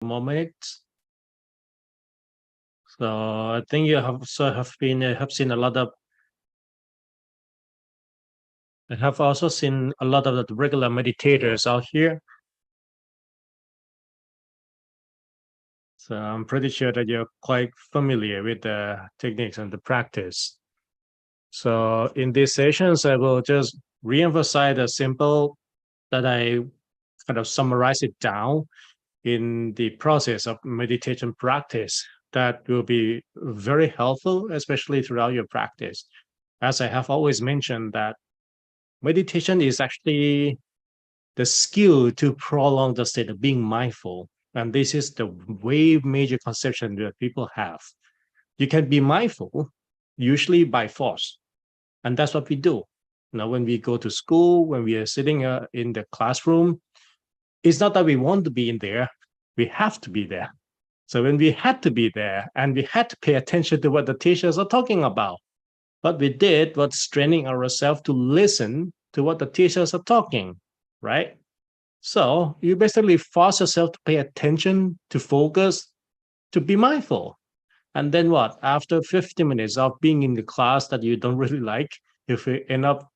moment. So I think you have seen a lot of. I have also seen a lot of the regular meditators out here. So I'm pretty sure that you're quite familiar with the techniques and the practice. So in these sessions, I will just re-emphasize the simple that I kind of summarize it down in the process of meditation practice that will be very helpful, especially throughout your practice. As I have always mentioned that meditation is actually the skill to prolong the state of being mindful. And this is the way major conception that people have. You can be mindful, usually by force. And that's what we do. When we go to school, when we are sitting in the classroom, it's not that we want to be in there, we have to be there. So when we had to be there and we had to pay attention to what the teachers are talking about, what we did was training ourselves to listen to what the teachers are talking, right? So you basically force yourself to pay attention, to focus, to be mindful. And then what? After 50 minutes of being in the class that you don't really like, if you end up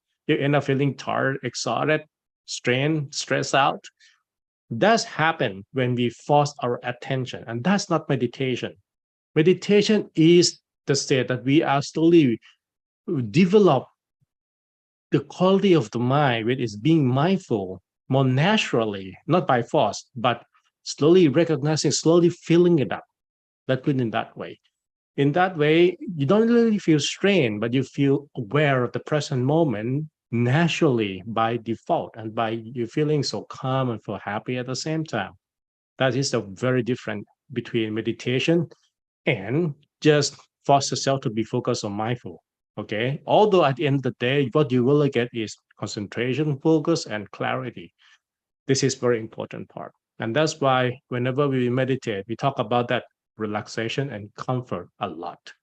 feeling tired, exhausted, strained, stressed out. That's happen when we force our attention, and that's not meditation. Meditation is the state that we are slowly develop the quality of the mind, which is being mindful more naturally, not by force, but slowly recognizing, slowly filling it up. Let's put it in that way. In that way, you don't really feel strained, but you feel aware of the present moment naturally by default and by you feeling so calm and feel happy at the same time. That is a very different between meditation and just force yourself to be focused on mindful. Okay. Although at the end of the day, what you really get is concentration, focus, and clarity. This is very important part. And that's why whenever we meditate, we talk about that relaxation and comfort a lot.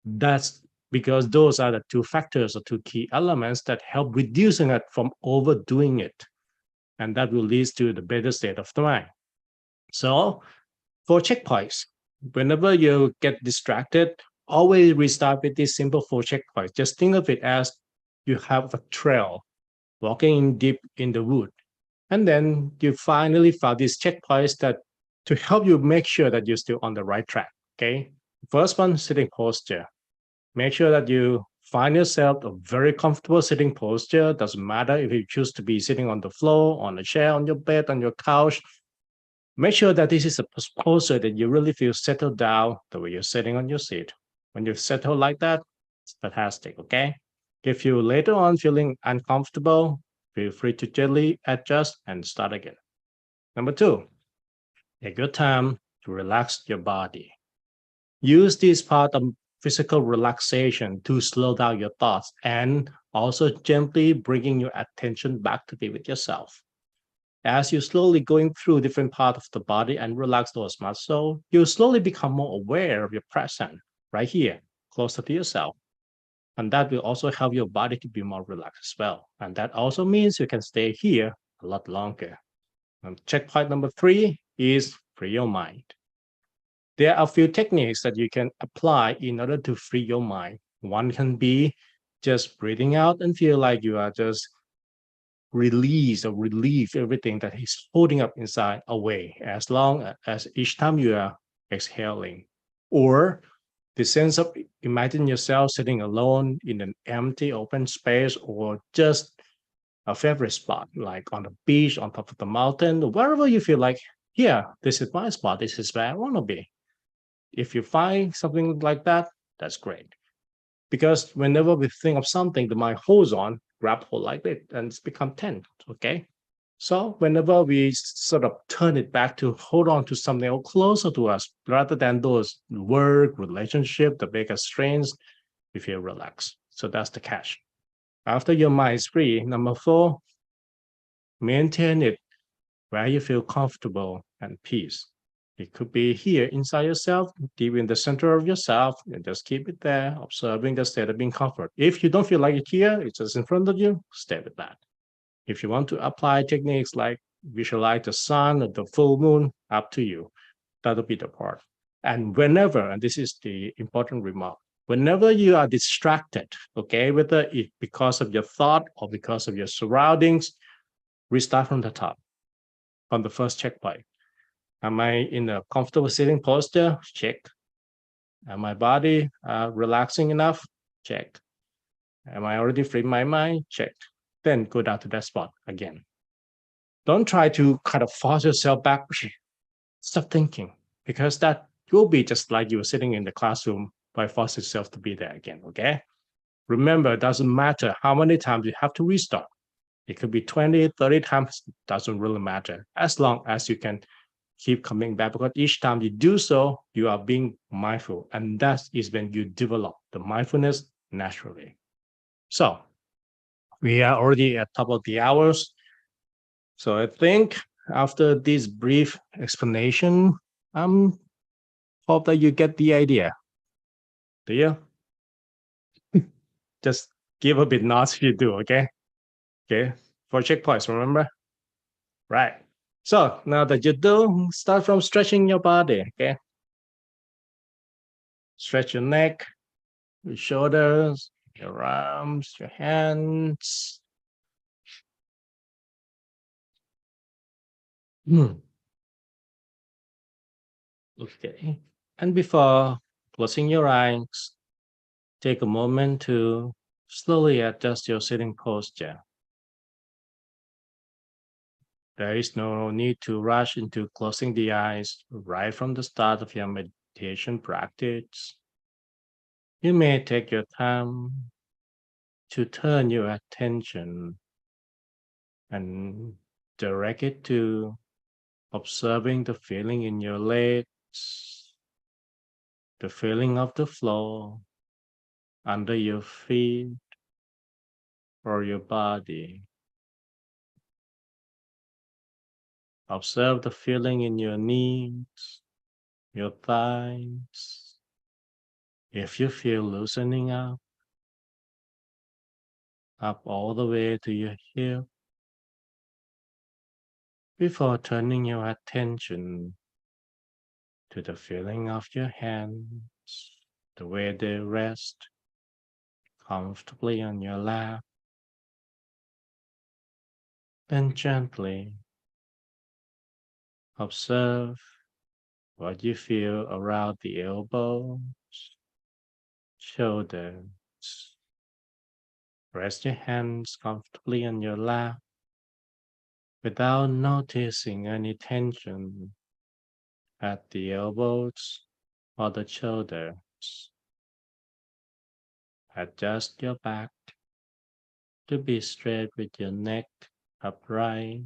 That's because those are the two factors or two key elements that help reducing it from overdoing it. And that will lead to the better state of the mind. So for checkpoints, whenever you get distracted, always restart with these simple 4 checkpoints. Just think of it as you have a trail walking deep in the wood. And then you finally found these checkpoints that to help you make sure that you're still on the right track. Okay. First one, sitting posture. Make sure that you find yourself a very comfortable sitting posture. Doesn't matter if you choose to be sitting on the floor, on a chair, on your bed, on your couch. Make sure that this is a posture that you really feel settled down the way you're sitting on your seat. When you settle like that, it's fantastic, okay? If you later on feeling uncomfortable, feel free to gently adjust and start again. Number 2, take your time to relax your body. Use this part of physical relaxation to slow down your thoughts and also gently bringing your attention back to be with yourself. As you slowly going through different parts of the body and relax those muscles, you slowly become more aware of your present right here, closer to yourself. And that will also help your body to be more relaxed as well. And that also means you can stay here a lot longer. And checkpoint number 3 is free your mind. There are a few techniques that you can apply in order to free your mind. One can be just breathing out and feel like you are just release or relieve everything that is holding up inside away as long as each time you are exhaling. Or the sense of imagine yourself sitting alone in an empty open space or just a favorite spot like on the beach, on top of the mountain, wherever you feel like, yeah, this is my spot, this is where I want to be. If you find something like that, that's great. Because whenever we think of something, the mind holds on, grab hold like it, and it's become tense. Okay. So whenever we sort of turn it back to hold on to something closer to us, rather than those work, relationship, the bigger strains, we feel relaxed. So that's the catch. After your mind is free, number 4, maintain it where you feel comfortable and peace. It could be here inside yourself, deep in the center of yourself, and just keep it there, observing the state of being comfort. If you don't feel like it here, it's just in front of you, stay with that. If you want to apply techniques like visualize the sun or the full moon, up to you. That'll be the part. And whenever, and this is the important remark, whenever you are distracted, okay, whether it because of your thought or because of your surroundings, restart from the top, on the first checkpoint. Am I in a comfortable sitting posture? Check. Am my body relaxing enough? Check. Am I already free my mind? Check. Then go down to that spot again. Don't try to kind of force yourself back. Stop thinking, because that will be just like you were sitting in the classroom by forcing yourself to be there again. Okay. Remember, it doesn't matter how many times you have to restart. It could be 20, 30 times, doesn't really matter, as long as you can keep coming back, because each time you do so, you are being mindful. And that is when you develop the mindfulness naturally. So we are already at top of the hours. So I think after this brief explanation, I'm hope that you get the idea. Do you? Just give a bit nods if you do, okay? Okay. For checkpoints, remember? Right. So now that you do, start from stretching your body, okay? Stretch your neck, your shoulders, your arms, your hands. Okay. And before closing your eyes, take a moment to slowly adjust your sitting posture. There is no need to rush into closing the eyes right from the start of your meditation practice. You may take your time to turn your attention and direct it to observing the feeling in your legs, the feeling of the floor under your feet or your body. Observe the feeling in your knees, your thighs. If you feel loosening up all the way to your hip, before turning your attention to the feeling of your hands, the way they rest comfortably on your lap, then gently observe what you feel around the elbows, shoulders. Rest your hands comfortably on your lap without noticing any tension at the elbows or the shoulders. Adjust your back to be straight with your neck upright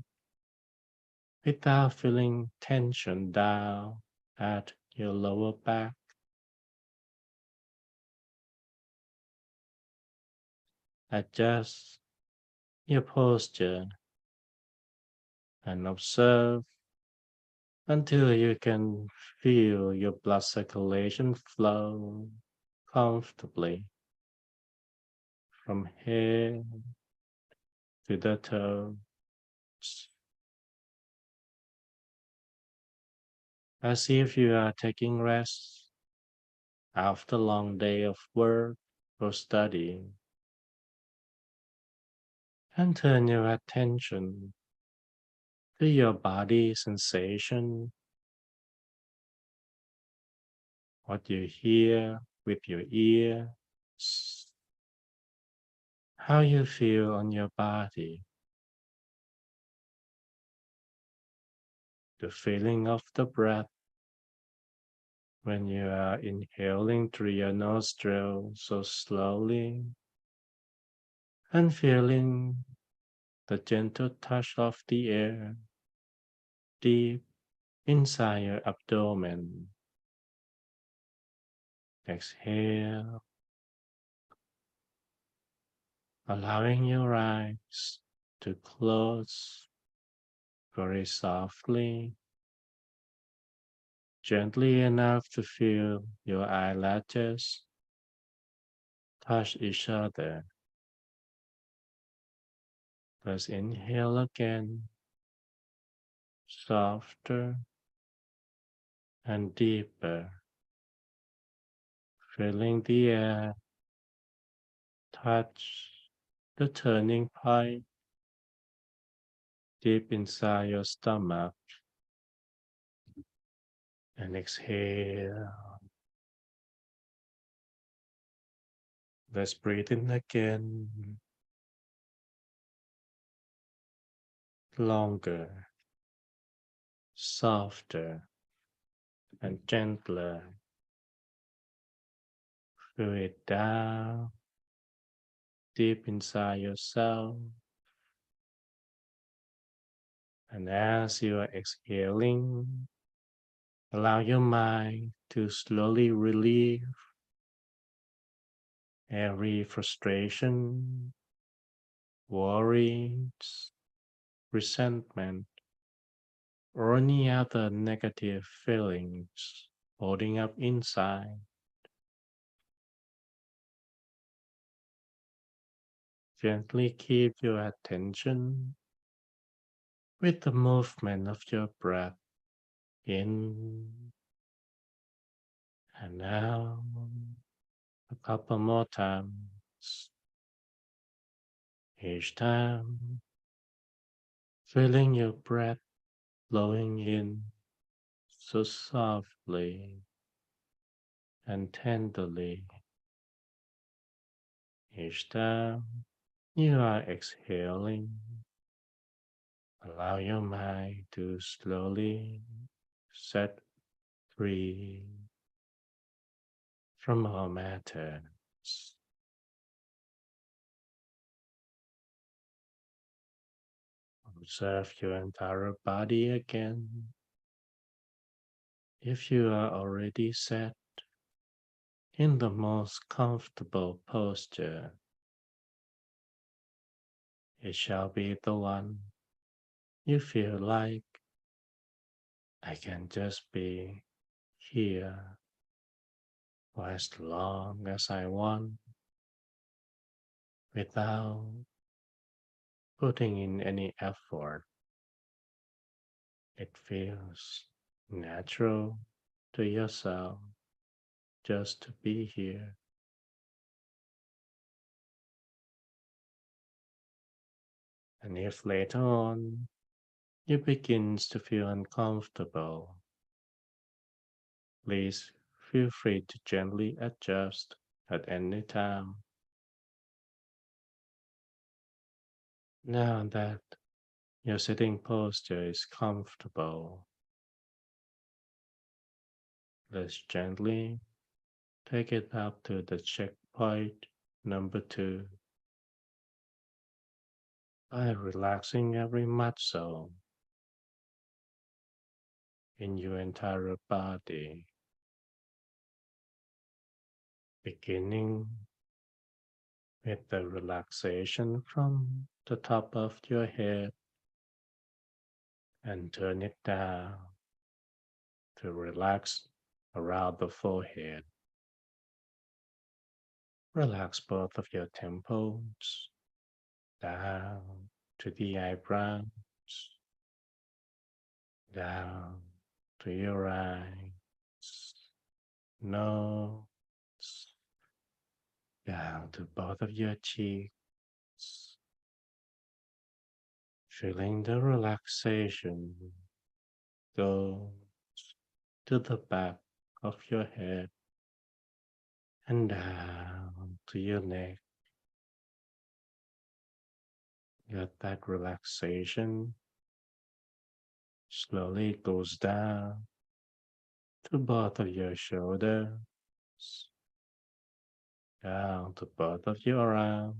without feeling tension down at your lower back. Adjust your posture and observe until you can feel your blood circulation flow comfortably from head to the toes, as if you are taking rest after a long day of work or study, and turn your attention to your body sensation, what you hear with your ears, how you feel on your body, the feeling of the breath when you are inhaling through your nostrils so slowly, and feeling the gentle touch of the air deep inside your abdomen. Exhale, allowing your eyes to close very softly, gently enough to feel your eyelashes touch each other. Let's inhale again, softer and deeper, feeling the air touch the turning point deep inside your stomach, and exhale. Let's breathe in again, longer, softer, and gentler. Feel it down deep inside yourself. And as you are exhaling, allow your mind to slowly relieve every frustration, worries, resentment, or any other negative feelings holding up inside. Gently keep your attention with the movement of your breath in and out a couple more times. Each time, feeling your breath flowing in so softly and tenderly. Each time you are exhaling, allow your mind to slowly set free from all matters. Observe your entire body again. If you are already set in the most comfortable posture, it shall be the one you feel like I can just be here for as long as I want without putting in any effort. It feels natural to yourself just to be here. And if later on you begins to feel uncomfortable, please feel free to gently adjust at any time. Now that your sitting posture is comfortable, let's gently take it up to the checkpoint number 2 by relaxing every muscle in your entire body, beginning with the relaxation from the top of your head and turn it down to relax around the forehead. Relax both of your temples down to the eyebrows, down to your eyes, nose, down to both of your cheeks, feeling the relaxation go to the back of your head and down to your neck. Let that relaxation slowly goes down to both of your shoulders, down to both of your arms,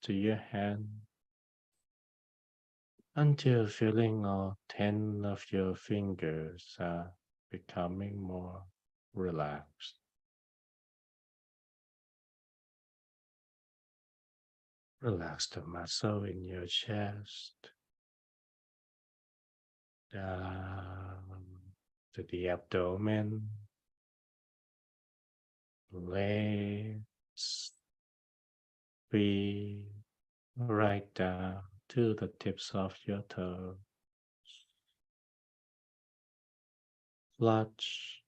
to your hand, until feeling all 10 of your fingers are becoming more relaxed. Relax the muscle in your chest, down to the abdomen, legs, feet, right down to the tips of your toes. flush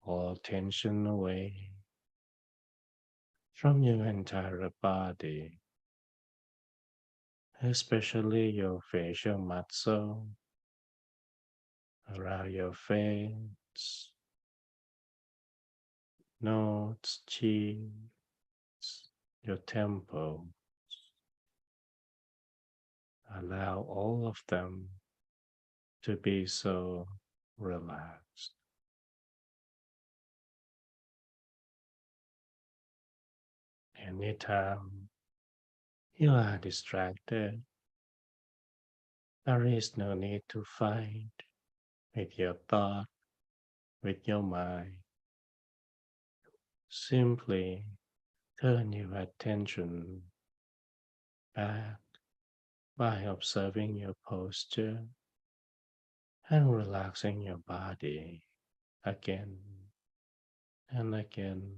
all tension away from your entire body, especially your facial muscle around your face, nose, cheeks, your temple. Allow all of them to be so relaxed. Anytime you are distracted, there is no need to fight with your thought, with your mind. Simply turn your attention back by observing your posture and relaxing your body again and again.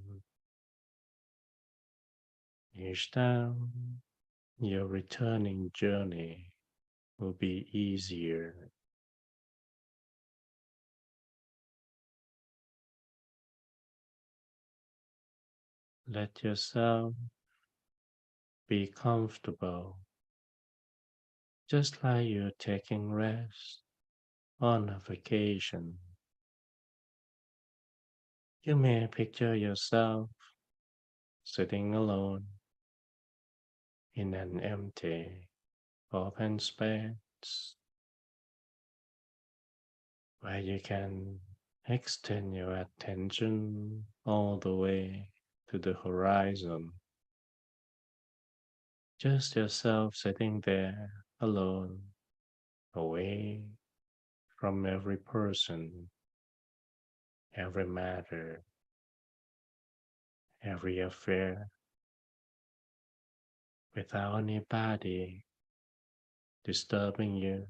Each time your returning journey will be easier. Let yourself be comfortable, just like you're taking rest on a vacation. You may picture yourself sitting alone in an empty, open space where you can extend your attention all the way to the horizon. Just yourself sitting there alone, away from every person, every matter, every affair, without anybody disturbing you.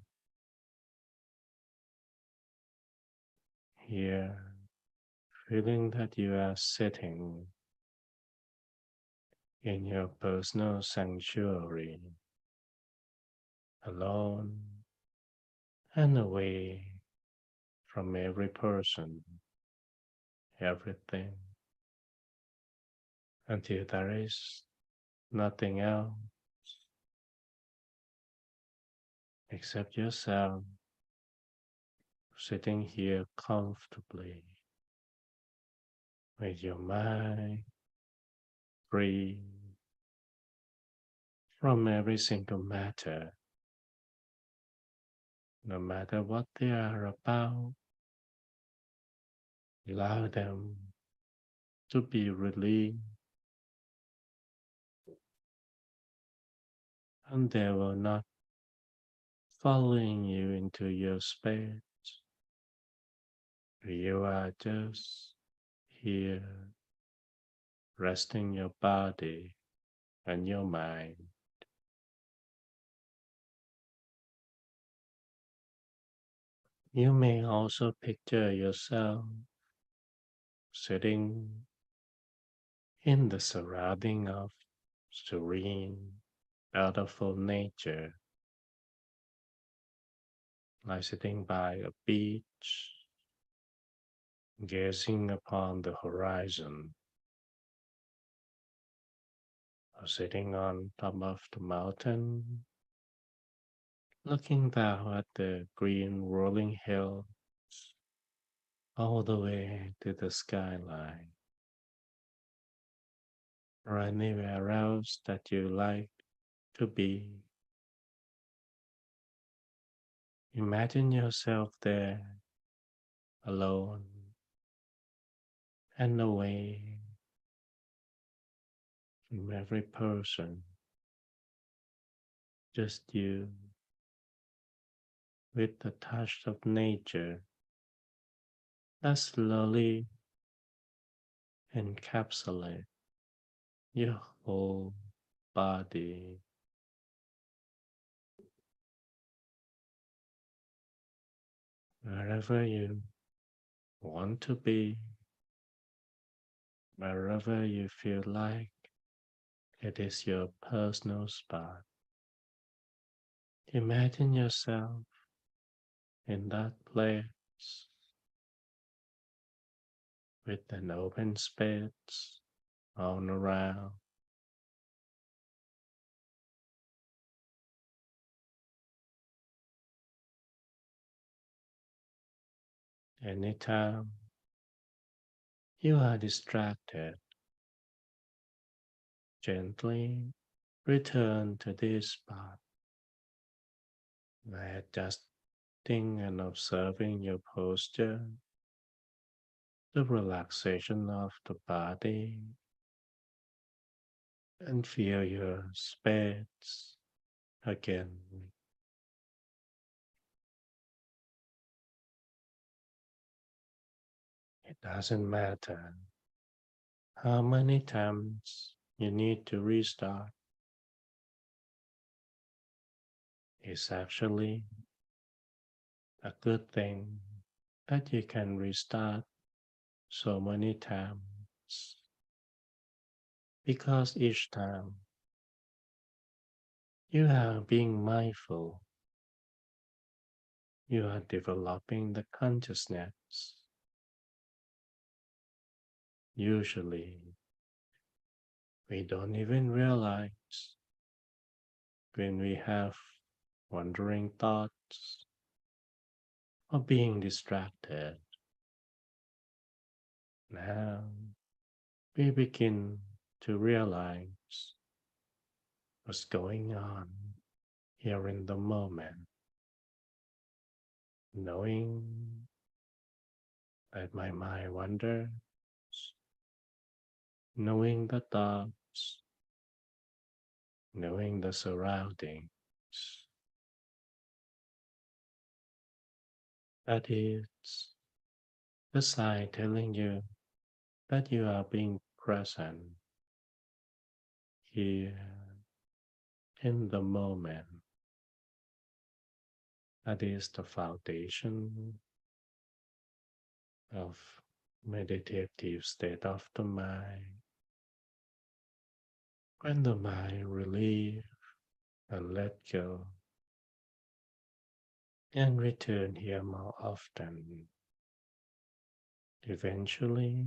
Here, feeling that you are sitting in your personal sanctuary, alone and away from every person, everything, until there is nothing else except yourself sitting here comfortably with your mind free from every single matter, no matter what they are about. Allow them to be released, and they will not following you into your space. You are just here, resting your body and your mind. You may also picture yourself sitting in the surrounding of serene, beautiful nature, like sitting by a beach, gazing upon the horizon, or sitting on top of the mountain, looking down at the green rolling hills all the way to the skyline, or anywhere else that you like to be. Imagine yourself there, alone and away from every person, just you with the touch of nature that slowly encapsulate your whole body. Wherever you want to be, wherever you feel like it is your personal spot. Imagine yourself in that place with an open space all around. Anytime you are distracted, gently return to this spot by adjusting and observing your posture, the relaxation of the body, and feel your space again. It doesn't matter how many times you need to restart. It's actually a good thing that you can restart so many times because each time you are being mindful, you are developing the consciousness. Usually, we don't even realize when we have wandering thoughts or being distracted. Now we begin to realize what's going on here in the moment, knowing that my mind wanders, knowing the thoughts, knowing the surroundings. That is the sign telling you that you are being present here in the moment. That is the foundation of meditative state of the mind. When the mind relieve and let go and return here more often, eventually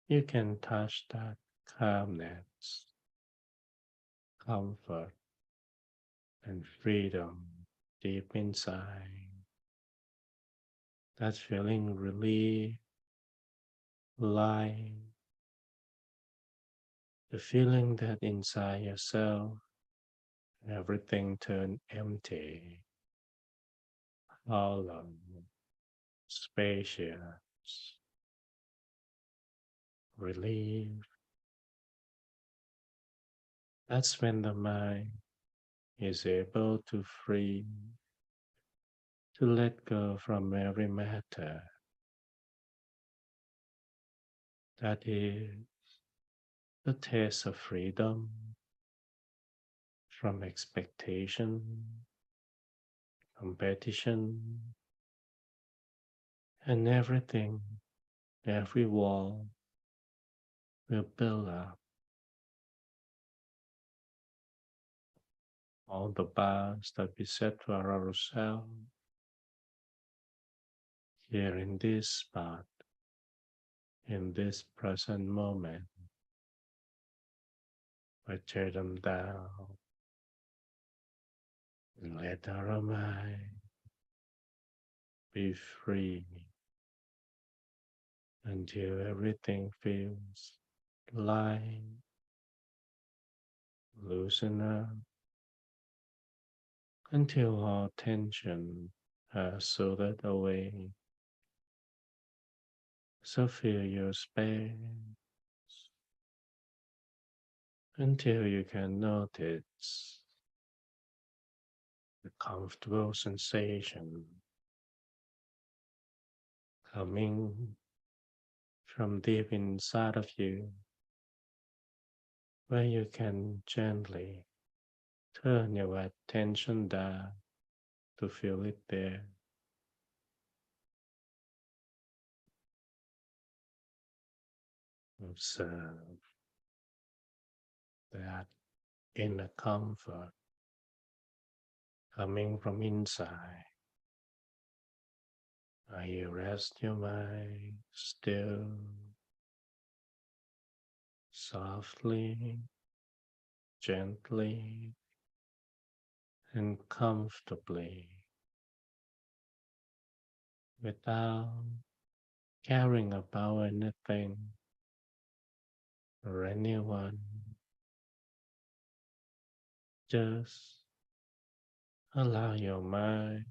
you can touch that calmness, comfort, and freedom deep inside. That feeling relief, light, the feeling that inside yourself everything turned empty, hollow, spacious, relief. That's when the mind is able to free, to let go from every matter. That is the taste of freedom from expectation, competition, and everything, every wall will build up. All the bars that we set for ourselves here in this spot, in this present moment, we tear them down and let our mind be free until everything feels light, loosen up, until all tension has soothed away. So feel your space until you can notice the comfortable sensation coming from deep inside of you, where you can gently turn your attention down to feel it there. Observe that inner comfort coming from inside. While you rest your mind still softly, gently, and comfortably without caring about anything or anyone. Just allow your mind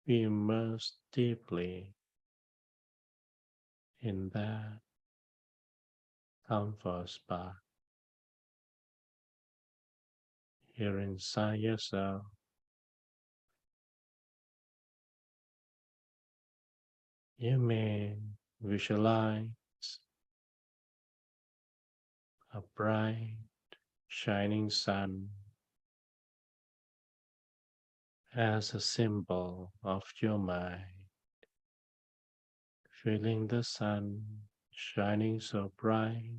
be immersed deeply in that comfort spot here inside yourself. You may visualize a bright, shining sun as a symbol of your mind, feeling the sun shining so bright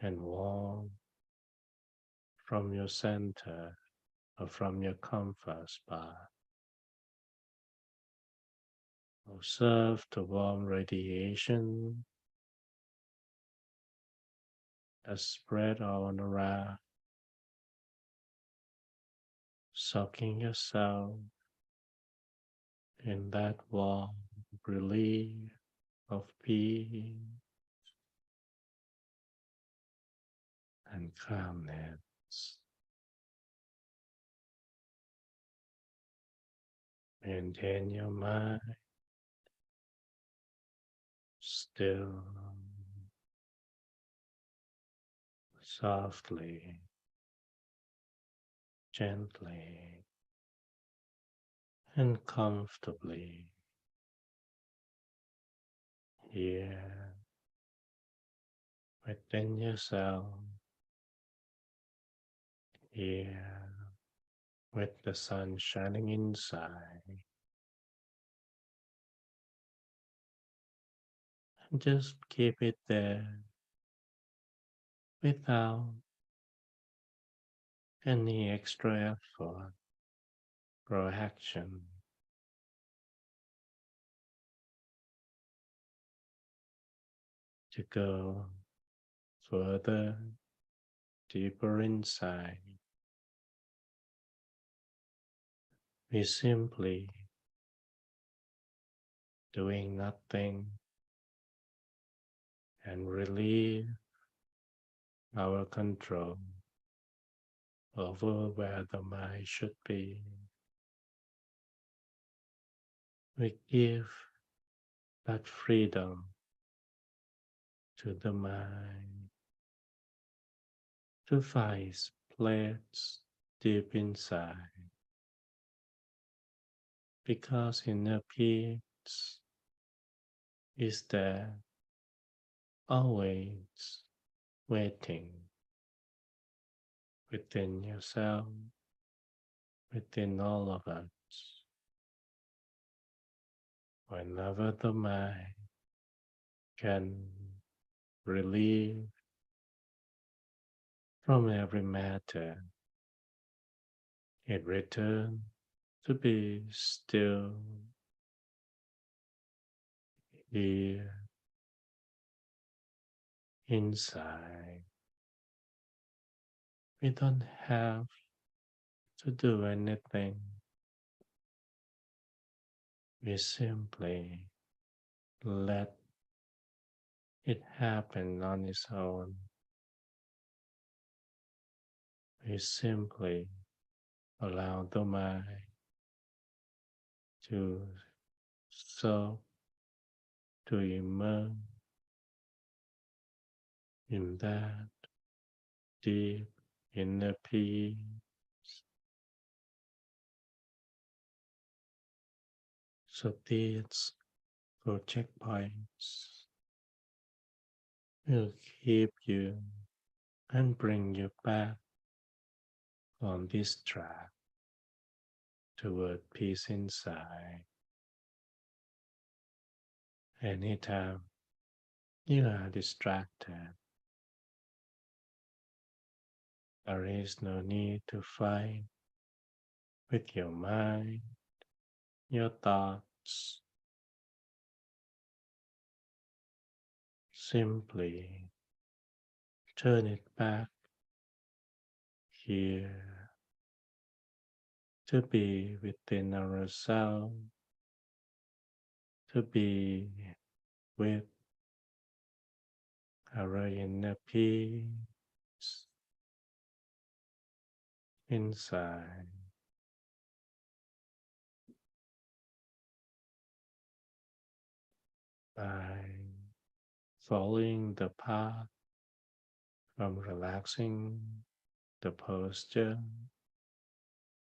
and warm from your center or from your comfort spot. Observe the warm radiation that spread all around, soaking yourself in that warm relief of peace and calmness. Maintain your mind still, softly, gently, and comfortably here within yourself, here with the sun shining inside. And just keep it there without any extra effort or action. To go further, deeper inside, we simply doing nothing and relieve our control over where the mind should be. We give that freedom to the mind to find its place deep inside, because inner peace is there always waiting within yourself, within all of us. Whenever the mind can relieve from every matter, it returns to be still here inside. We don't have to do anything. We simply let it happen on its own. We simply allow the mind to soak, to immerse in that deep inner peace. So these 4 checkpoints will keep you and bring you back on this track toward peace inside. Anytime you are distracted, there is no need to fight with your mind, your thoughts. Simply turn it back here to be within ourselves, to be with our inner peace inside by following the path from relaxing the posture,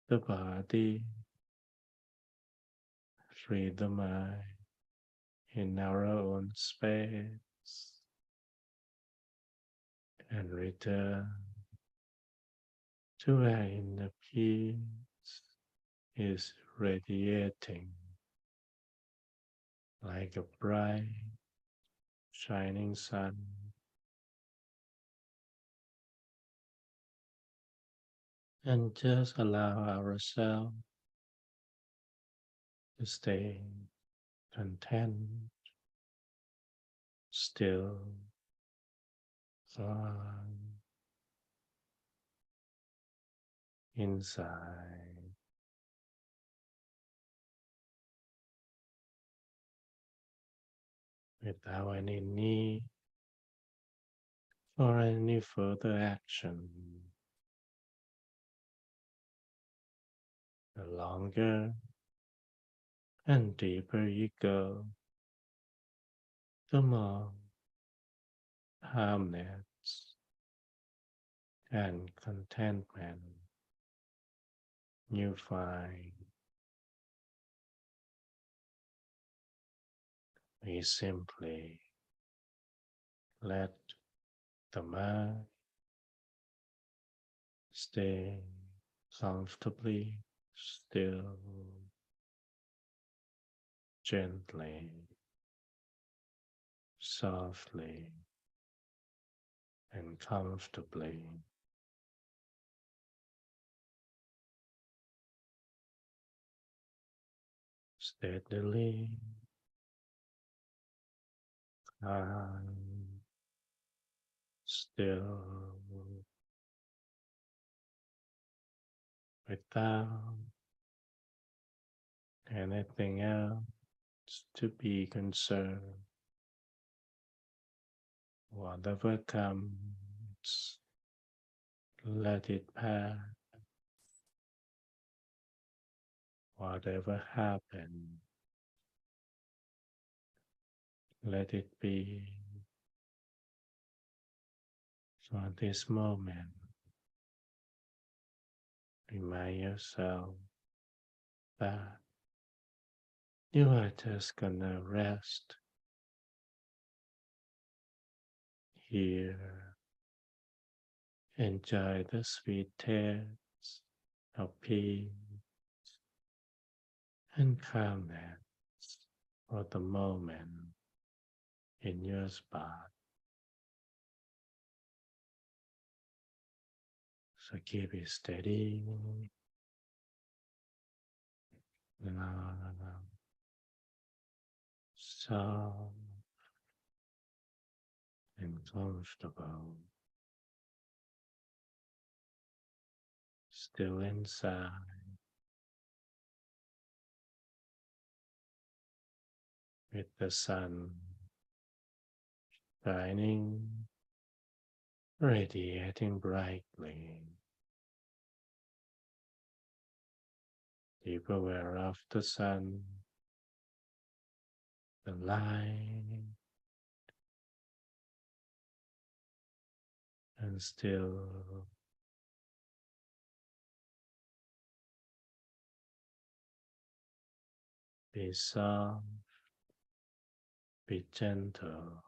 the body, free the mind in our own space, and return to where inner peace is radiating like a bright, shining sun. And just allow ourselves to stay content, still, calm, inside, without any need for any further action. The longer and deeper you go, the more calmness and contentment you find. We simply let the mind stay comfortably still, gently, softly, and comfortably. Steadily, calm, still, without anything else to be concerned. Whatever comes, let it pass. Whatever happens, let it be. For this moment, remind yourself that you are just gonna rest here, enjoy the sweet taste of peace and calmness for the moment in your spot. So keep it steady, soft and comfortable, still inside, with the sun shining, radiating brightly. Keep aware of the sun, the light, and still be soft, be gentle.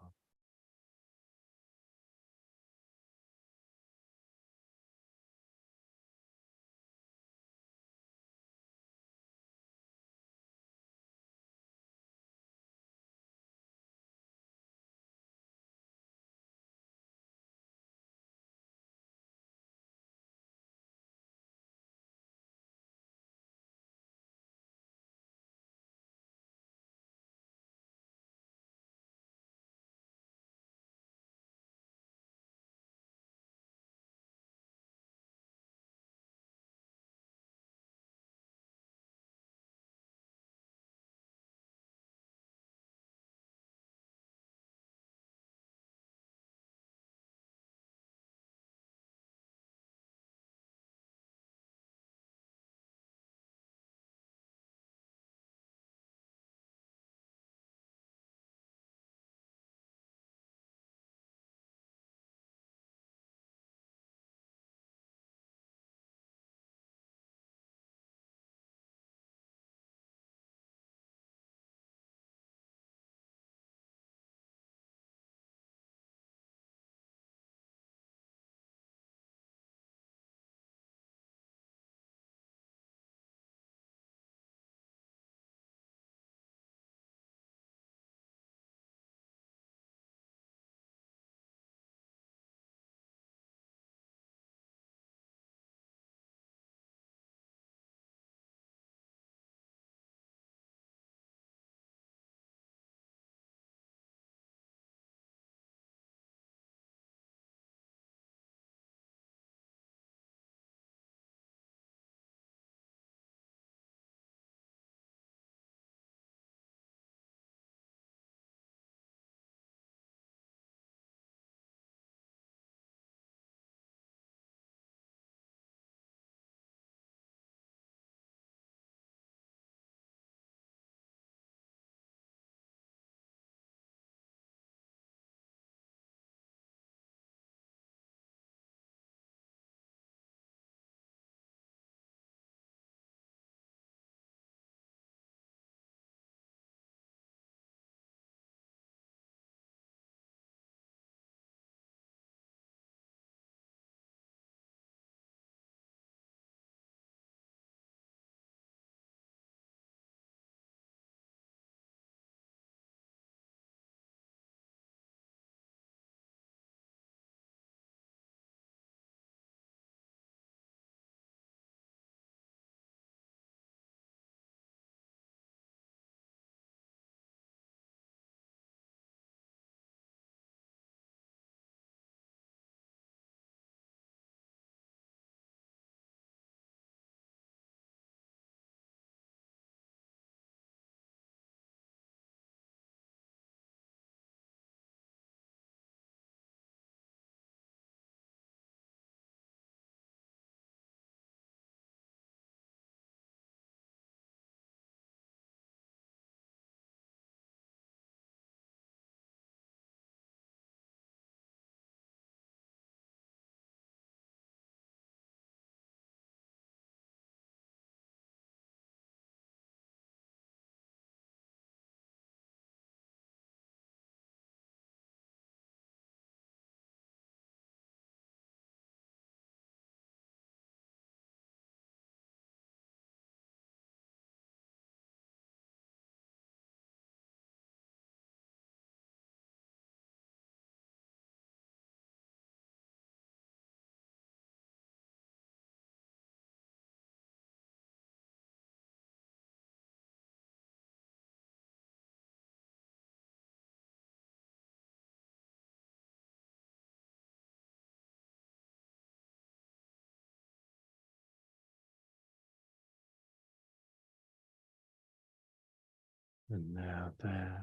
And now that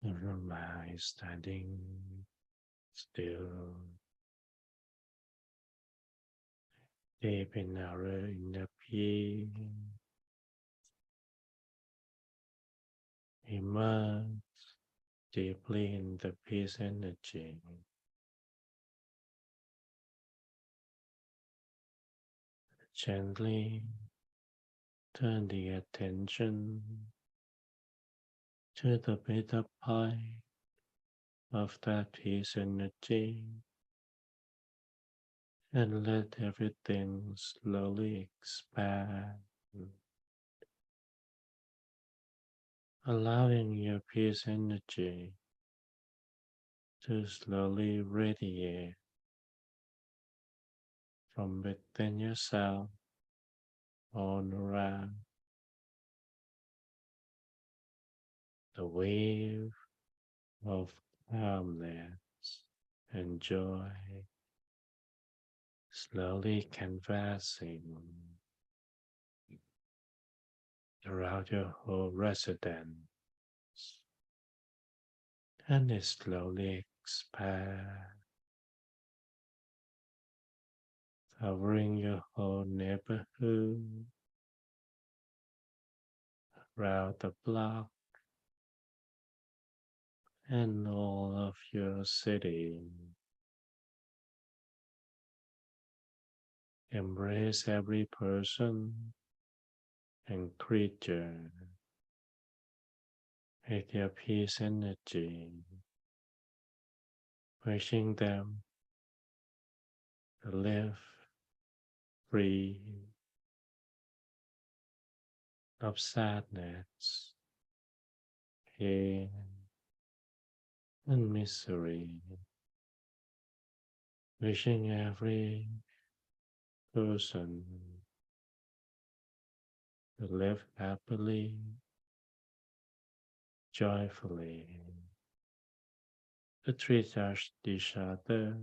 your mind is standing still, deep in our inner peace, immerse deeply in the peace energy. Gently turn the attention to the middle point of that peace energy and let everything slowly expand, allowing your peace energy to slowly radiate from within yourself all around. The wave of calmness and joy slowly canvassing throughout your whole residence, and it slowly expands, covering your whole neighborhood, around the block, and all of your city. Embrace every person and creature with your peace energy, wishing them to live free of sadness, pain, and misery. Wishing every person to live happily, joyfully, to treat each other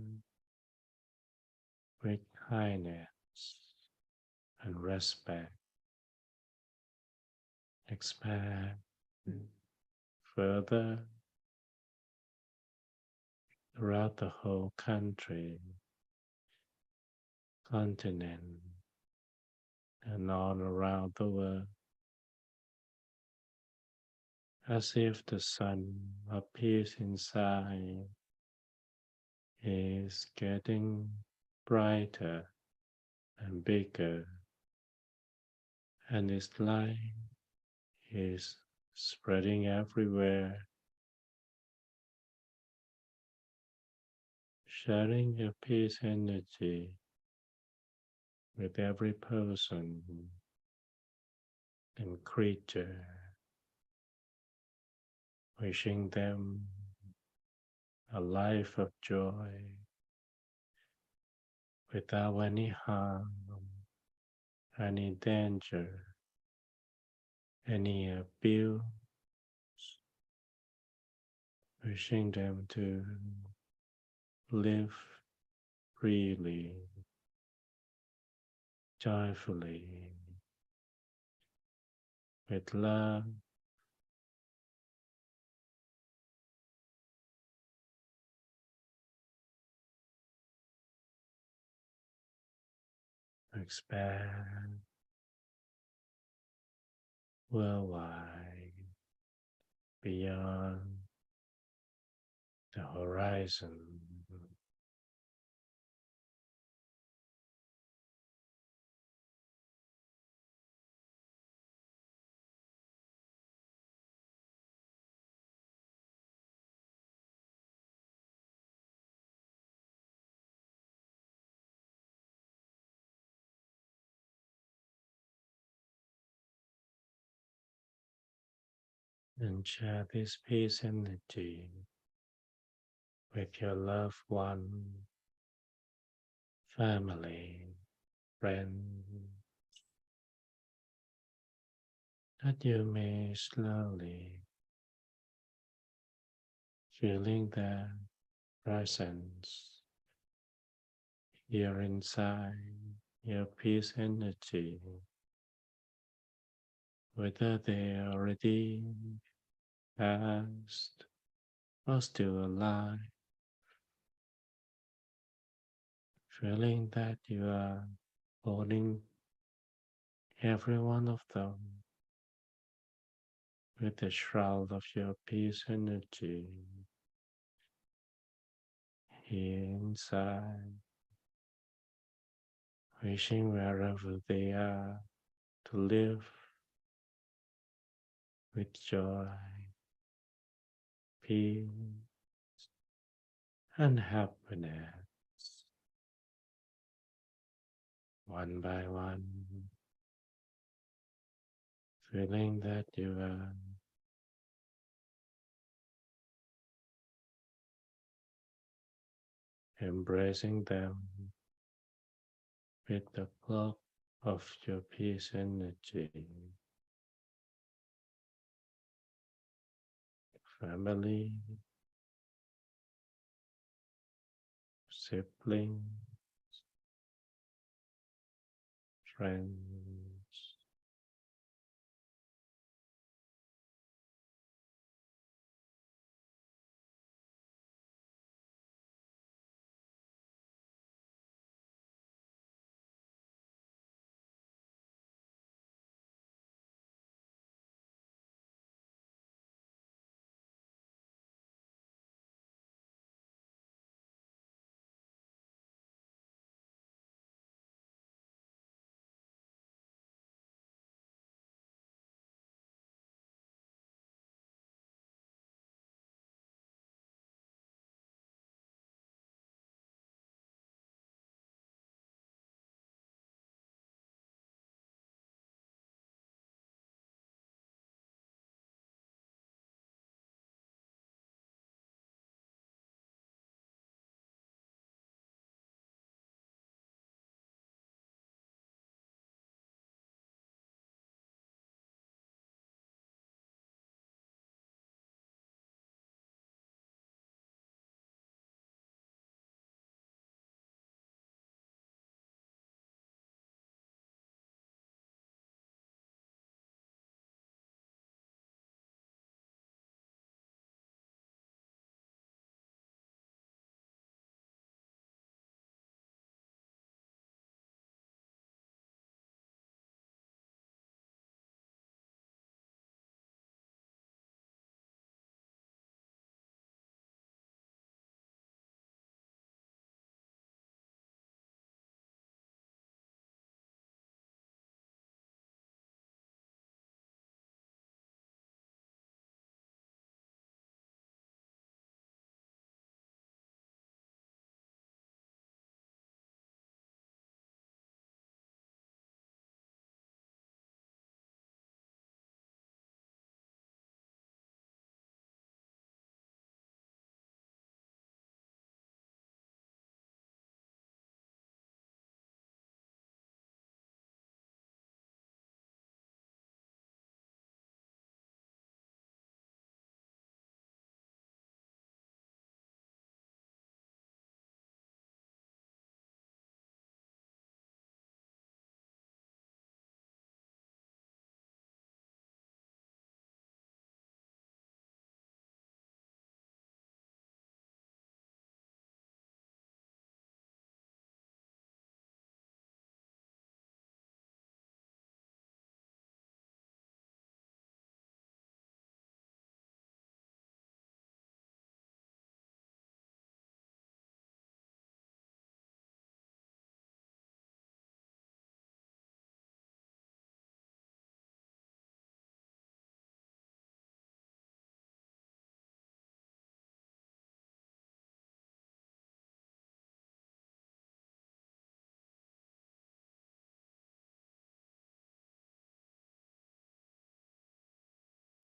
with kindness and respect. Expand further throughout the whole country, continent, and all around the world, as if the sun of peace inside is getting brighter and bigger, and its light is spreading everywhere, sharing your peace energy with every person and creature, wishing them a life of joy without any harm, any danger, any abuse, wishing them to live freely, joyfully, with love, expand worldwide, beyond the horizon, and share this peace energy with your loved one, family, friend, that you may slowly feeling their presence here inside your peace energy, whether they already passed or still alive, feeling that you are holding every one of them with the shroud of your peace energy here inside, wishing wherever they are to live with joy, peace, and happiness, one by one, feeling that you are embracing them with the cloak of your peace energy, family, siblings, friends,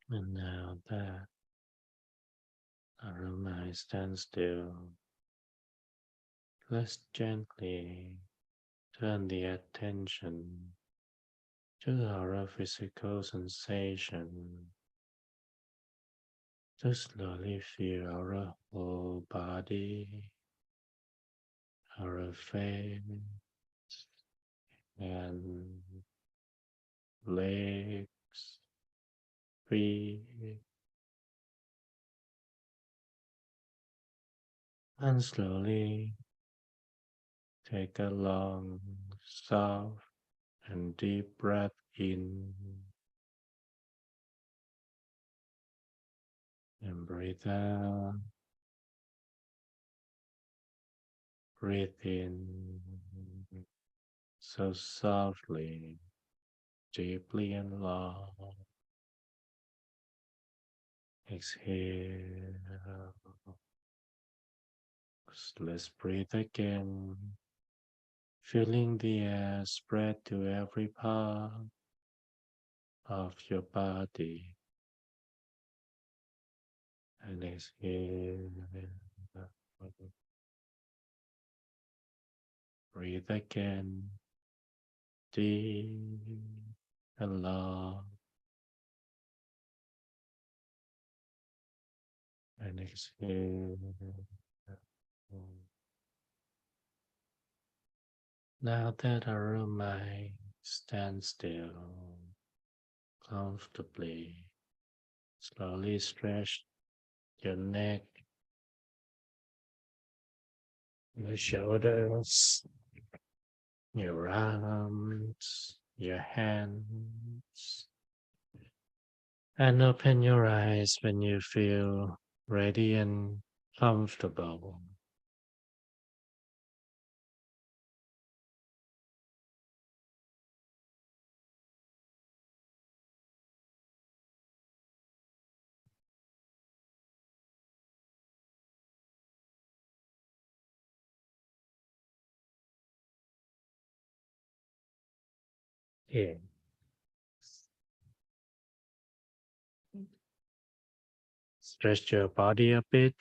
and now that aroma stands still, let's gently turn the attention to our physical sensation to slowly feel our whole body, our face, and legs, breathe, and slowly take a long, soft, and deep breath in, and breathe out. Breathe in so softly, deeply and long. Exhale. Let's breathe again, feeling the air spread to every part of your body. And exhale. Breathe again, deep and long. And exhale. Now that our mind stands still, comfortably, slowly stretch your neck, your shoulders, your arms, your hands, and open your eyes when you feel ready and comfortable. Yeah. Stretch your body a bit.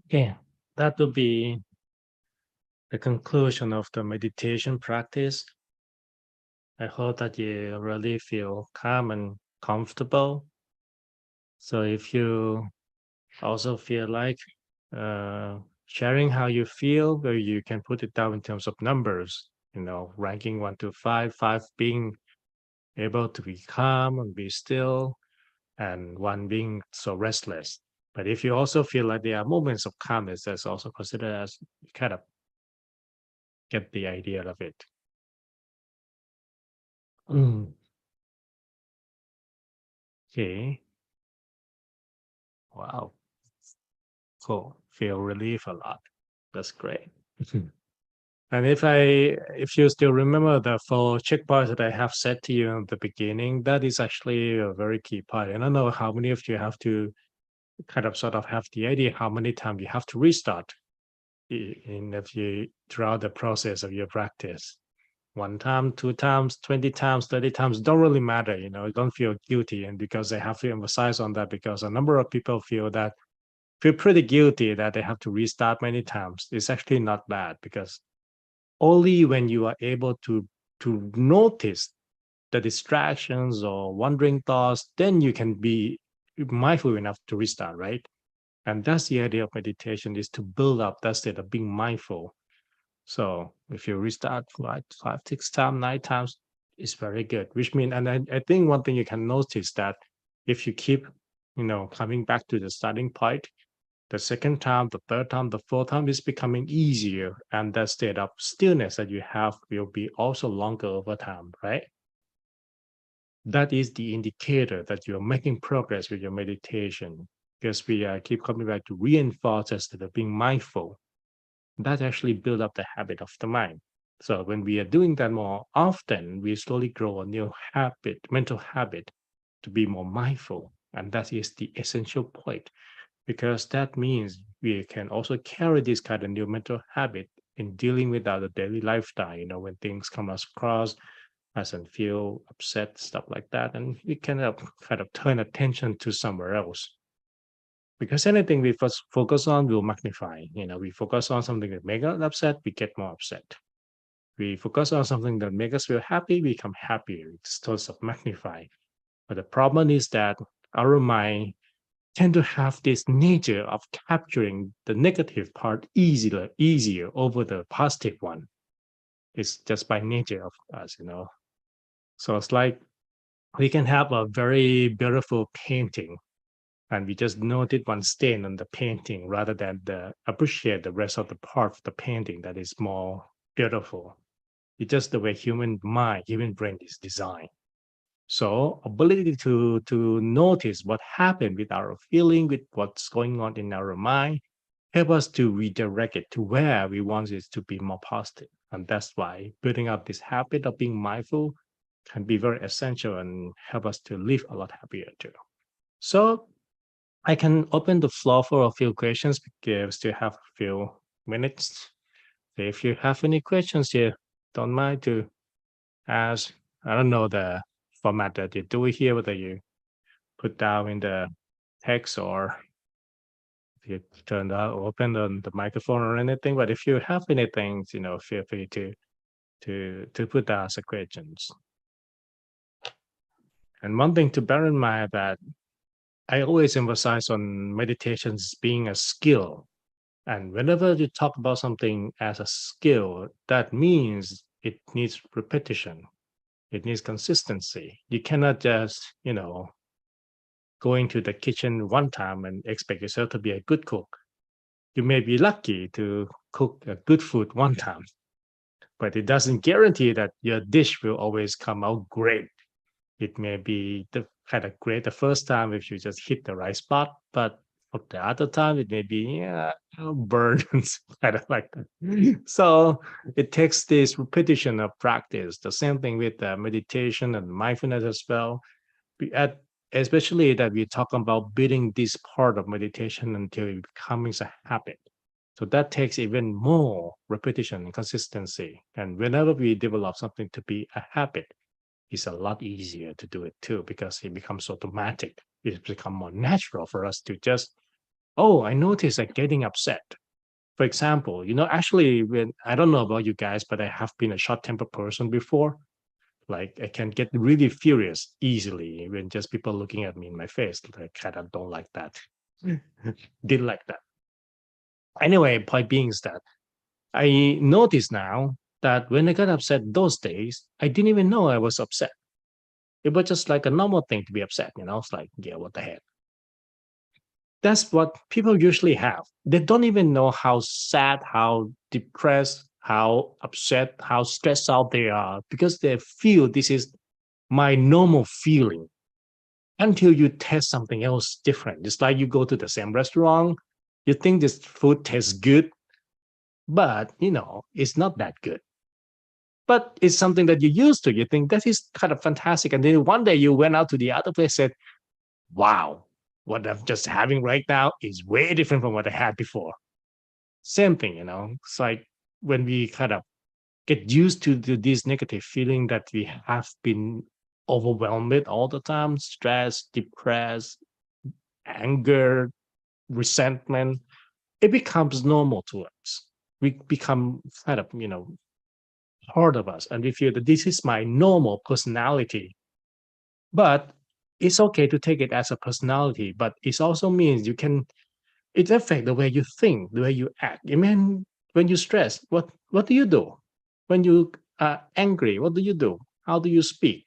Okay, that will be the conclusion of the meditation practice. I hope that you really feel calm and comfortable. So if you also feel like sharing how you feel, where you can put it down in terms of numbers, ranking 1 to 5, 5 being able to be calm and be still, and 1 being so restless. But if you also feel like there are moments of calmness, that's also considered as kind of get the idea of it. Mm, okay. Wow. Cool. Feel relief a lot. That's great. And if you still remember the 4 checkpoints that I have said to you in the beginning, that is actually a very key part. And I don't know how many of you have to kind of sort of have the idea how many times you have to restart in if you throughout the process of your practice. 1 time, 2 times, 20 times, 30 times, don't really matter, don't feel guilty. And because I have to emphasize on that because a number of people feel pretty guilty that they have to restart many times. It's actually not bad because only when you are able to notice the distractions or wandering thoughts, then you can be mindful enough to restart, right? And that's the idea of meditation is to build up that state of being mindful. So if you restart like 5, 6 times, 9 times, it's very good. Which means, and I think one thing you can notice that if you keep, coming back to the starting point, the second time, the third time, the fourth time is becoming easier, and that state of stillness that you have will be also longer over time, right? That is the indicator that you're making progress with your meditation because we keep coming back to reinforce that state of being mindful. That actually build up the habit of the mind. So when we are doing that more often, we slowly grow a new habit, mental habit to be more mindful. And that is the essential point because that means we can also carry this kind of new mental habit in dealing with our daily lifestyle, when things come across us and feel upset, stuff like that. And we can kind of turn attention to somewhere else. Because anything we first focus on will magnify. We focus on something that makes us upset, we get more upset. We focus on something that makes us feel happy, we become happier. It's tons of magnify. But the problem is that our mind tend to have this nature of capturing the negative part easier over the positive one. It's just by nature of us. So it's like we can have a very beautiful painting and we just noted one stain on the painting rather than appreciate the rest of the part of the painting that is more beautiful. It's just the way human brain is designed. So ability to notice what happened with our feeling, with what's going on in our mind, help us to redirect it to where we want it to be more positive. And that's why building up this habit of being mindful can be very essential and help us to live a lot happier too. So I can open the floor for a few questions because we still have a few minutes. So if you have any questions here, don't mind to ask. I don't know the format that you do here, whether you put down in the text or if you turn that open the microphone or anything. But if you have anything, feel free to put down as a questions. And one thing to bear in mind that I always emphasize on meditations being a skill. And whenever you talk about something as a skill, that means it needs repetition. It needs consistency. You cannot just, go into the kitchen one time and expect yourself to be a good cook. You may be lucky to cook a good food one time, but it doesn't guarantee that your dish will always come out great. It may be the kind of great the first time if you just hit the right spot, but for the other time it may be burned kind of like that. So it takes this repetition of practice. The same thing with meditation and mindfulness as well. Especially that we talk about building this part of meditation until it becomes a habit. So that takes even more repetition and consistency. And whenever we develop something to be a habit, it's a lot easier to do it too because it becomes automatic. It becomes more natural for us to just, oh, I notice I'm getting upset. For example, actually, when I don't know about you guys, but I have been a short-tempered person before. Like I can get really furious easily when just people looking at me in my face. I kind of don't like that. Didn't like that. Anyway, point being is that I notice now that when I got upset those days, I didn't even know I was upset. It was just like a normal thing to be upset. It's like, yeah, what the heck? That's what people usually have. They don't even know how sad, how depressed, how upset, how stressed out they are because they feel this is my normal feeling until you test something else different. It's like you go to the same restaurant, you think this food tastes good, but it's not that good. But it's something that you're used to. You think that is kind of fantastic. And then one day you went out to the other place and said, wow, what I'm just having right now is way different from what I had before. Same thing. It's like when we kind of get used to this negative feeling that we have been overwhelmed with all the time, stress, depressed, anger, resentment, it becomes normal to us. We become kind of, part of us. And we feel that this is my normal personality. But it's okay to take it as a personality, but it also means it affects the way you think, the way you act. I mean, when you stress, what do you do? When you are angry, what do you do? How do you speak?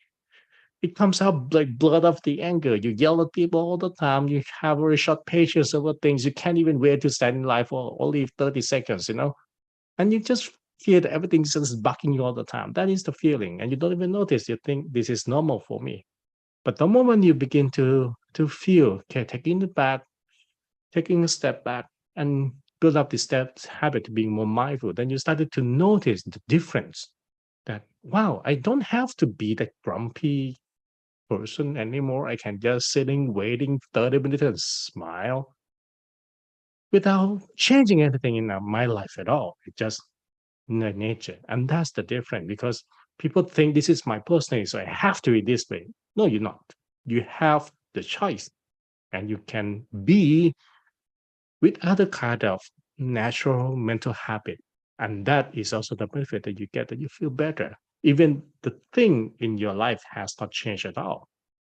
It comes out like blood of the anger. You yell at people all the time. You have very short patience over things. You can't even wait to stand in line for only 30 seconds. And you just feel that everything's just bucking you all the time. That is the feeling. And you don't even notice. You think this is normal for me. But the moment you begin to feel, okay, taking a step back and build up this habit of being more mindful, then you started to notice the difference that, wow, I don't have to be that grumpy person anymore. I can just sitting waiting 30 minutes and smile without changing anything in my life at all. It's just nature. And that's the difference because people think this is my personality, so I have to be this way. No, you're not. You have the choice and you can be with other kind of natural mental habit. And that is also the benefit that you get, that you feel better. Even the thing in your life has not changed at all.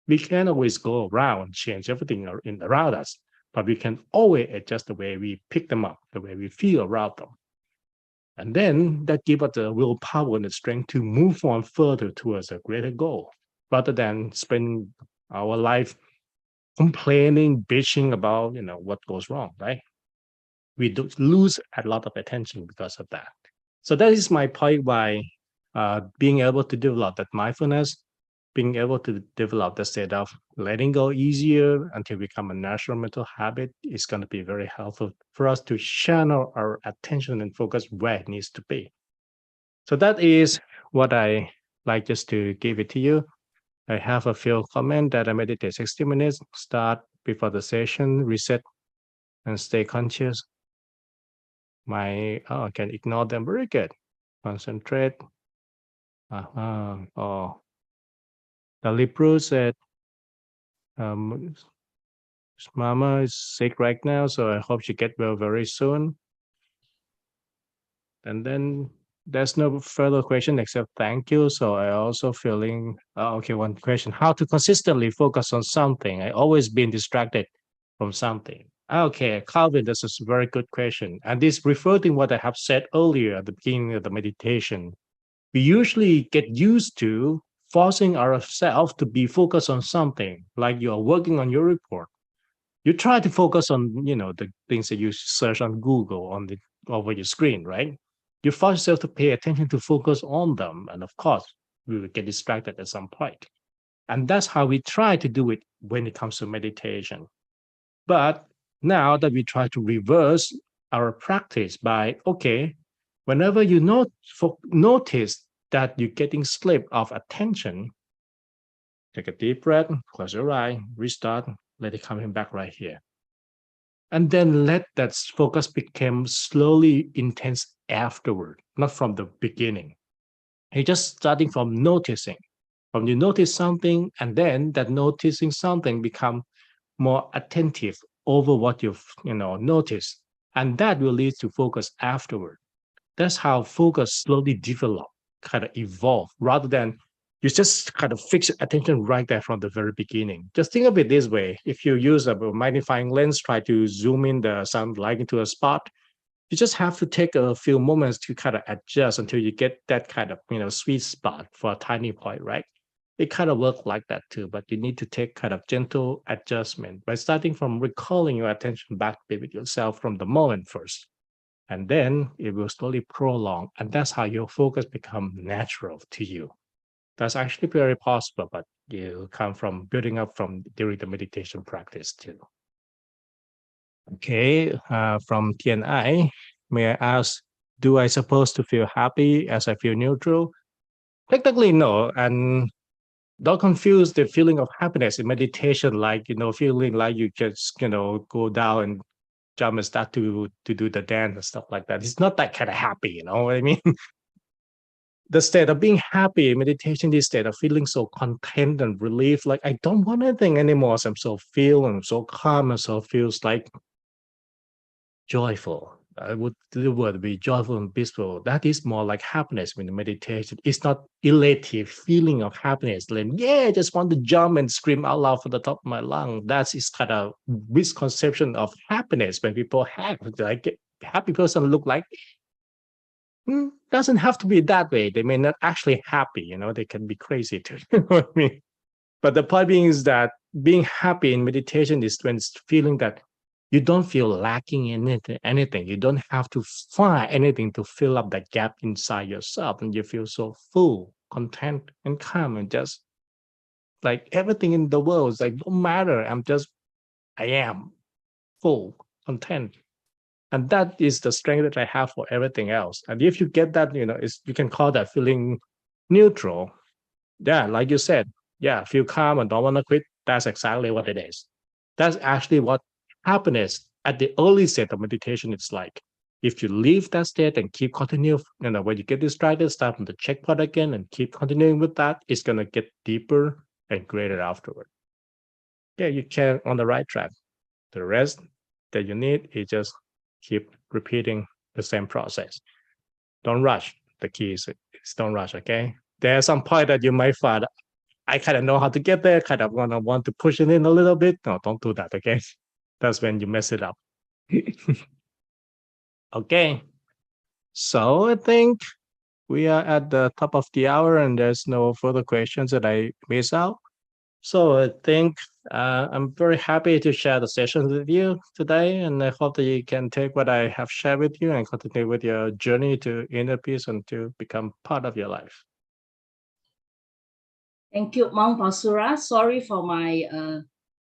We can always go around and change everything around us, but we can always adjust the way we pick them up, the way we feel around them. And then that gives us the willpower and the strength to move on further towards a greater goal, rather than spend our life complaining, bitching about what goes wrong, right? We do lose a lot of attention because of that. So that is my point why being able to develop that mindfulness, being able to develop the state of letting go easier until become a natural mental habit is going to be very helpful for us to channel our attention and focus where it needs to be. So that is what I like just to give it to you. I have a few comments that I meditate 60 minutes, start before the session, reset and stay conscious. I can ignore them. Very good. Concentrate. Oh, the Libru said, um, Mama is sick right now, so I hope she get well very soon. And then there's no further question except thank you. So I also feeling okay. One question: how to consistently focus on something? I always been distracted from something. Okay, Calvin, this is a very good question, and this referred to what I have said earlier at the beginning of the meditation. We usually get used to forcing ourselves to be focused on something, like you are working on your report. You try to focus on the things that you search on Google on the over your screen, right? You force yourself to pay attention to focus on them, and of course, we will get distracted at some point. And that's how we try to do it when it comes to meditation. But now that we try to reverse our practice by, okay, whenever you notice that you're getting slip of attention, take a deep breath, close your eye, restart, let it coming back right here. And then let that focus become slowly intense afterward, not from the beginning. You're just starting from noticing. From you notice something, and then that noticing something become more attentive over what you've noticed, and that will lead to focus afterward. That's how focus slowly develop, kind of evolve, rather than you just kind of fix your attention right there from the very beginning. Just think of it this way: if you use a magnifying lens, try to zoom in the sunlight into a spot, you just have to take a few moments to kind of adjust until you get that kind of sweet spot for a tiny point, right? It kind of works like that too, but you need to take kind of gentle adjustment by starting from recalling your attention back with yourself from the moment first, and then it will slowly prolong, and that's how your focus become natural to you. That's actually very possible, but you come from building up from during the meditation practice too. Okay, from TNI, may I ask, do I supposed to feel happy as I feel neutral? Technically, no, and don't confuse the feeling of happiness in meditation, like feeling like you just go down and jump and start to do the dance and stuff like that. It's not that kind of happy, you know what I mean? The state of being happy in meditation is state of feeling so content and relief, like I don't want anything anymore. So I'm so feeling so calm and so feels like joyful. I would the word be joyful and peaceful. That is more like happiness when the meditation. It's not elative feeling of happiness. Like, yeah, I just want to jump and scream out loud from the top of my lung. That is kind of misconception of happiness when people have like happy person look like doesn't have to be that way. They may not actually happy, they can be crazy too. You know what I mean? But the point being is that being happy in meditation is when it's feeling that you don't feel lacking in anything. You don't have to find anything to fill up that gap inside yourself. And you feel so full, content, and calm, and just like everything in the world is like, don't matter. I am full, content. And that is the strength that I have for everything else. And if you get that, you can call that feeling neutral. Yeah, like you said, yeah, feel calm and don't want to quit. That's exactly what it is. That's actually what happiness at the early state of meditation it's like. If you leave that state and keep continuing, when you get distracted, start from the checkpoint again and keep continuing with that, it's gonna get deeper and greater afterward. Yeah, you can on the right track. The rest, that you need. You just keep repeating the same process. Don't rush. The key is don't rush, okay? There's some point that you might find, I kind of know how to get there, kind of want to push it in a little bit. No, don't do that, okay? That's when you mess it up. Okay. So I think we are at the top of the hour and there's no further questions that I miss out. So I think I'm very happy to share the session with you today, and I hope that you can take what I have shared with you and continue with your journey to inner peace and to become part of your life. Thank you, Mount Pasura. Sorry for my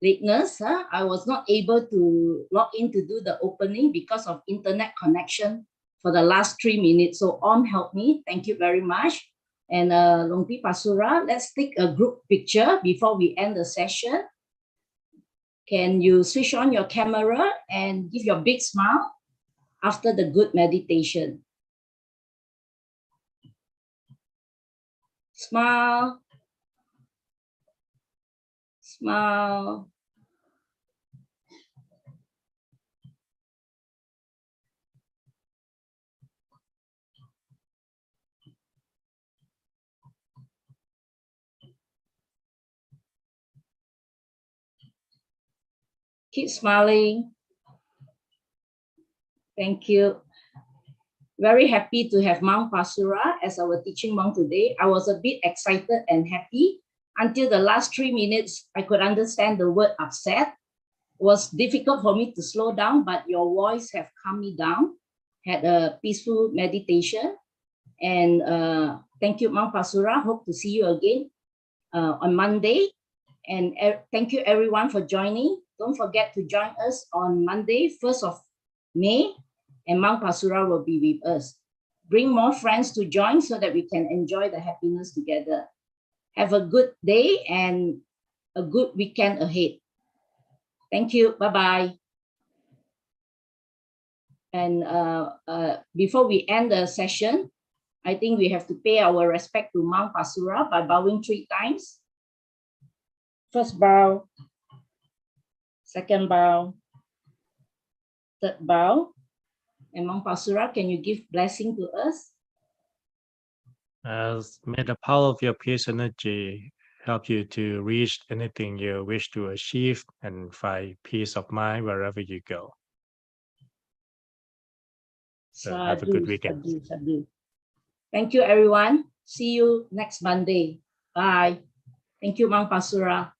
lateness. I was not able to log in to do the opening because of internet connection for the last 3 minutes. So Om helped me. Thank you very much. And Longpi Pasura, let's take a group picture before we end the session. Can you switch on your camera and give your big smile after the good meditation? Smile. Smile. Keep smiling. Thank you. Very happy to have Mount Pasura as our teaching monk today. I was a bit excited and happy until the last 3 minutes. I could understand the word upset. It was difficult for me to slow down, but your voice have calmed me down. Had a peaceful meditation. And thank you, Mount Pasura. Hope to see you again on Monday. And thank you everyone for joining. Don't forget to join us on Monday, 1st of May, and Mount Pasura will be with us. Bring more friends to join so that we can enjoy the happiness together. Have a good day and a good weekend ahead. Thank you. Bye-bye. And before we end the session, I think we have to pay our respect to Mount Pasura by bowing 3 times. First bow, second bow, third bow. And Mount Pasura, can you give blessing to us? May the power of your peace energy help you to reach anything you wish to achieve and find peace of mind wherever you go. So have a good weekend. Thank you, everyone. See you next Monday. Bye. Thank you, Mount Pasura.